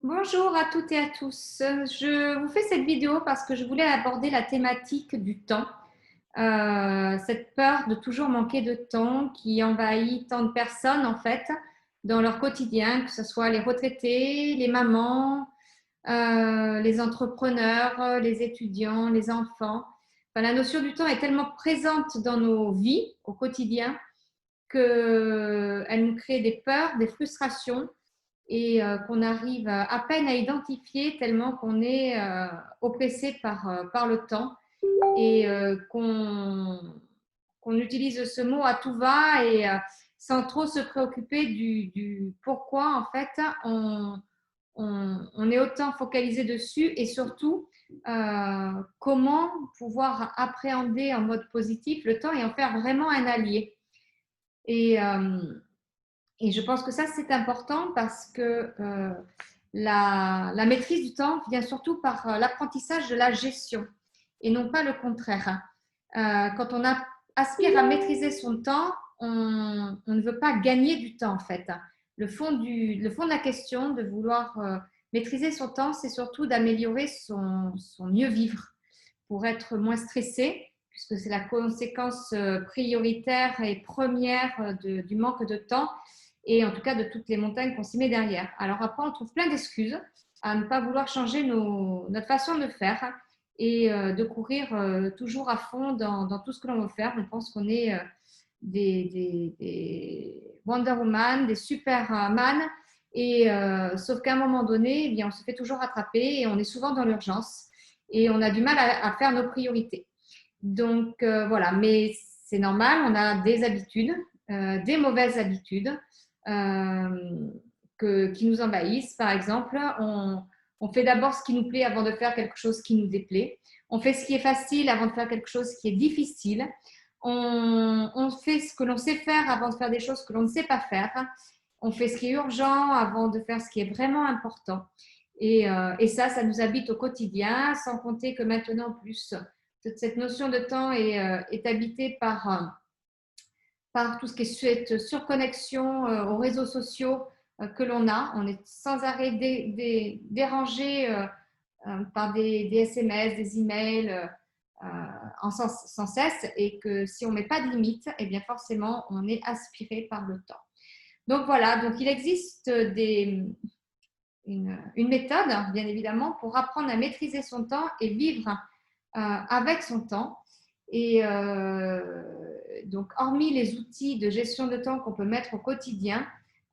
Bonjour à toutes et à tous. Je vous fais cette vidéo parce que je voulais aborder la thématique du temps. Cette peur de toujours manquer de temps qui envahit tant de personnes en fait dans leur quotidien, que ce soit les retraités, les mamans, les entrepreneurs, les étudiants, les enfants. Enfin, la notion du temps est tellement présente dans nos vies au quotidien qu'elle nous crée des peurs, des frustrations et qu'on arrive à peine à identifier tellement qu'on est oppressé par le temps et qu'on utilise ce mot à tout va et sans trop se préoccuper du pourquoi en fait on est autant focalisé dessus et surtout comment pouvoir appréhender en mode positif le temps et en faire vraiment un allié. Et, et je pense que ça, c'est important parce que la maîtrise du temps vient surtout par l'apprentissage de la gestion et non pas le contraire. Quand on aspire à maîtriser son temps, on ne veut pas gagner du temps en fait. Le fond de la question de vouloir maîtriser son temps, c'est surtout d'améliorer son mieux vivre pour être moins stressé, puisque c'est la conséquence prioritaire et première du manque de temps et en tout cas de toutes les montagnes qu'on s'y met derrière. Alors après, on trouve plein d'excuses à ne pas vouloir changer notre façon de faire et de courir toujours à fond dans tout ce que l'on veut faire. On pense qu'on est des Wonder Woman, des Superman, et sauf qu'à un moment donné, eh bien, on se fait toujours rattraper et on est souvent dans l'urgence et on a du mal à faire nos priorités. Donc voilà, mais c'est normal, on a des habitudes, des mauvaises habitudes qui nous envahissent. Par exemple, on fait d'abord ce qui nous plaît avant de faire quelque chose qui nous déplaît. On fait ce qui est facile avant de faire quelque chose qui est difficile. On fait ce que l'on sait faire avant de faire des choses que l'on ne sait pas faire. On fait ce qui est urgent avant de faire ce qui est vraiment important. Et ça nous habite au quotidien, sans compter que maintenant, en plus, toute cette notion de temps est habitée par tout ce qui est cette surconnexion aux réseaux sociaux que l'on a. On est sans arrêt dérangé par des SMS, des emails sans cesse, et que si on ne met pas de limite, eh bien forcément, on est aspiré par le temps. Donc voilà, donc il existe une méthode, bien évidemment, pour apprendre à maîtriser son temps et vivre avec son temps. Et donc, hormis les outils de gestion de temps qu'on peut mettre au quotidien,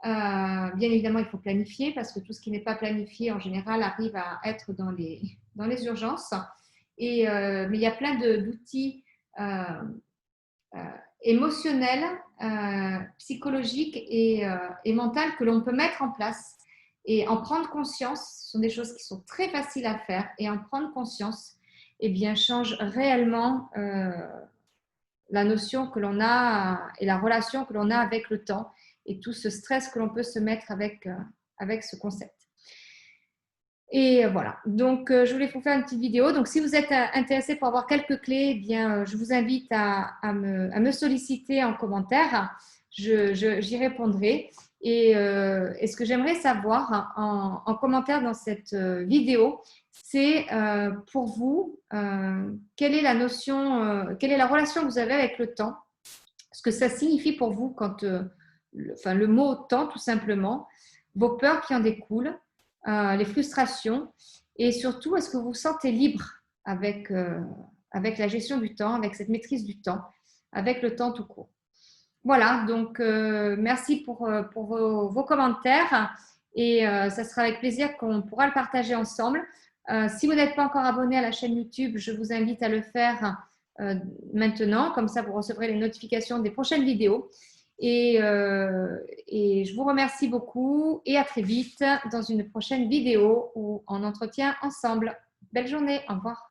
bien évidemment, il faut planifier parce que tout ce qui n'est pas planifié, en général, arrive à être dans les urgences. Mais il y a plein d'outils émotionnels, psychologiques et mentales que l'on peut mettre en place et en prendre conscience. Ce sont des choses qui sont très faciles à faire et en prendre conscience, eh bien, change réellement la notion que l'on a et la relation que l'on a avec le temps et tout ce stress que l'on peut se mettre avec ce concept. Et voilà, donc je voulais vous faire une petite vidéo. Donc si vous êtes intéressé pour avoir quelques clés, eh bien, je vous invite à me solliciter en commentaire. J'y répondrai. Et ce que j'aimerais savoir en commentaire dans cette vidéo, c'est pour vous, quelle est la notion, quelle est la relation que vous avez avec le temps, ce que ça signifie pour vous quand, le mot temps tout simplement, vos peurs qui en découlent, les frustrations et surtout, est-ce que vous vous sentez libre avec la gestion du temps, avec cette maîtrise du temps, avec le temps tout court. Voilà, donc merci pour vos commentaires et ça sera avec plaisir qu'on pourra le partager ensemble. Si vous n'êtes pas encore abonné à la chaîne YouTube, je vous invite à le faire maintenant, comme ça vous recevrez les notifications des prochaines vidéos. Et je vous remercie beaucoup et à très vite dans une prochaine vidéo où on entretient ensemble. Belle journée, au revoir.